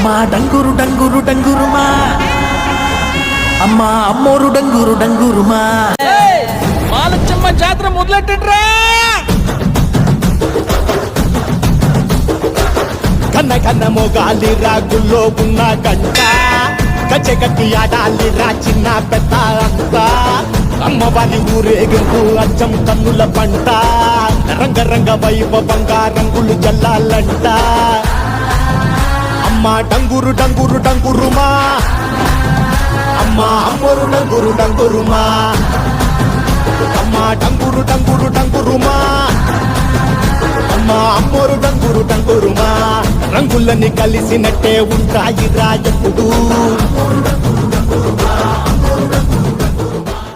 అమ్మా డంగురు డంగురు డంగురుమా, అమ్మా అమ్మోరు డంగురు డంగురుమా. మాలచ్చమ్మ జాతర మొదలెట్టండ్రా. కన్న కన్న మొగాలి రాగుల్లో ఉన్న గంట, గచ్చగట్టి ఆడాలి రా చిన్న పెద్ద అంతా. అమ్మవారి ఊరేగింపు అచ్చం కన్నుల పంట, రంగరంగ వైభవంగా రంగులు జల్లాలంట. అమ్మ డంగురు డంగురు డంగురుమా, అమ్మ అమ్మోరు డంగురు డంగురుమా, అమ్మ డంగురు డంగురు డంగురుమా, అమ్మ అమ్మోరు డంగురు డంగురుమా. రంగులని కలిసినట్టే ఉంటాయి రా ఎప్పుడు.